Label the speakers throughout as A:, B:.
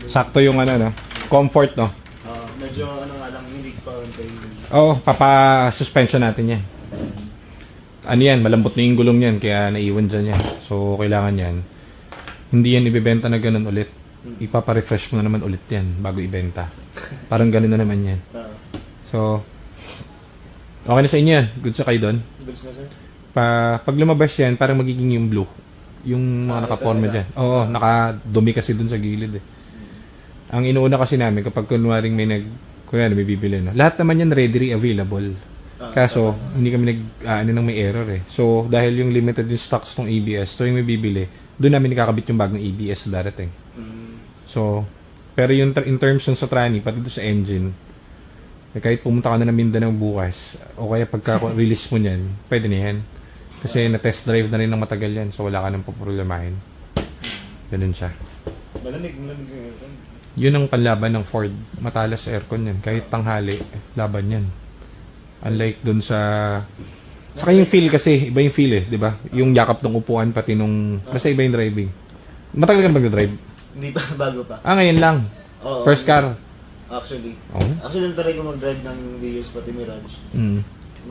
A: Sakto yung ano, no? Comfort, no?
B: Medyo ano nga lang, hindi pa rin kayo.
A: Oo, papa-suspension natin yan. Ano yan, malambot na yung gulong yan, kaya naiwan dyan yan. So, kailangan yan. Hindi yan ibibenta na ganun ulit. Ipapa-refresh mo na naman ulit yan bago ibenta. Parang ganun na naman yan. So, okay na sa inyo yan. Good sa kayo doon.
B: Goods na sir?
A: Pag lumabas yan, parang magiging yung blue. Yung mga nakaporma dyan. Oo, nakadumi kasi dun sa gilid eh. Ang inuuna kasi namin, kapag kunwaring may kunwari may bibili, no? Lahat naman yan readily available. Kaso, hindi kami ano nang may error eh. So, dahil yung limited yung stocks ng ABS, so yung may bibili, doon namin nakakabit yung bagong ABS na darating. So, pero yung in terms yung sa trani, pati doon sa engine, kahit pumunta ka na ng Mindanao bukas, o kaya pagka-release mo niyan, pwede na yan. Kasi na-test drive na rin ng matagal yan, so wala ka nang paproblemahin. Ganun siya.
B: Malamig.
A: Yun ang panlaban ng Ford. Matalas sa aircon yan. Kahit tanghali, laban yan. Unlike dun sa... Saka yung feel kasi, iba yung feel eh, di ba? Yung yakap ng upuan, pati nung... Basta iba yung driving. Matagal ka na mag-drive?
B: Hindi pa, bago pa.
A: Ngayon lang.
B: Oo,
A: First car.
B: Actually.
A: Oh.
B: Actually, nataray ko mag-drive ng Vios pati Mirage.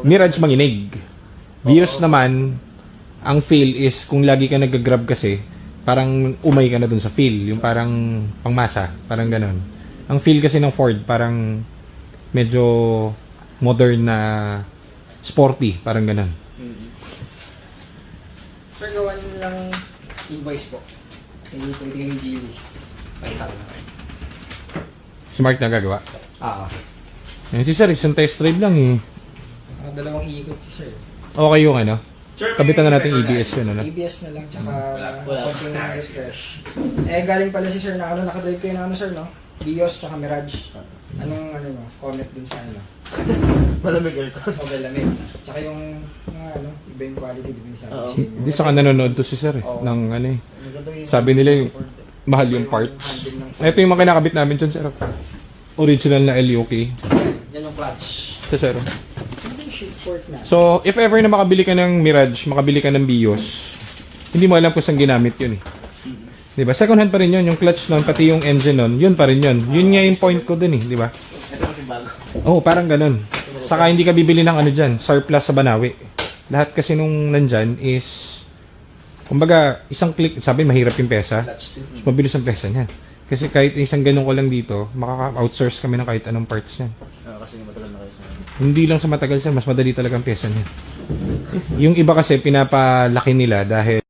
A: Mirage manginig. Vios naman, ang feel is, kung lagi ka nag-grab kasi, parang umay ka na dun sa feel. Yung parang pangmasa. Parang ganon. Ang feel kasi ng Ford, parang medyo modern na sporty. Parang ganon.
C: Sir, gawan lang invoice po. Tingin yung GV. Pakita ko na.
A: Smart na gagawa. Yan si Sir, isang test drive lang eh.
C: Dalawang ikot si Sir.
A: Okay yung ano? Kabitan na natin EBS yun, ano?
C: ABS na lang, tsaka konting refresh. Galing pala si Sir na nakadrive kayo na Sir, no? Vios, tsaka Mirage. Anong comment dun sa
B: Malamig aircon.
C: Okay, lamig. Tsaka yung iba yung quality, di ba yung sabi?
A: Hindi sa nanonood to si Sir eh. Ng ano eh. Sabi nila yung mahal yung parts. Ito yung mga kinakabit namin dyan, Sir. Original na LUK.
C: Yan yung clutch.
A: Ito, Sir.
C: Port na.
A: So, if ever na makabili ka ng Mirage, makabili ka ng Vios, hindi mo alam kung saan ginamit yun eh. Diba? Second hand pa rin yun. Yung clutch nun, pati yung engine nun, yun pa rin yun. Yun nga yung point ko dun eh. Diba?
B: Ito kasi bago.
A: Oo, parang ganun. Saka hindi ka bibili ng ano dyan, surplus sa Banawi. Lahat kasi nung nandyan is, kumbaga, isang click, sabi mahirap yung pesa, mas mabilis ang pesa niyan. Kasi kahit isang ganun ko lang dito, makaka-outsource kami ng kahit anong parts niyan.
B: Kasi matagal na kayo sa
A: Hindi lang sa matagal sir, mas madali talaga ang pyesa niya. Yung iba kasi pinapalaki nila dahil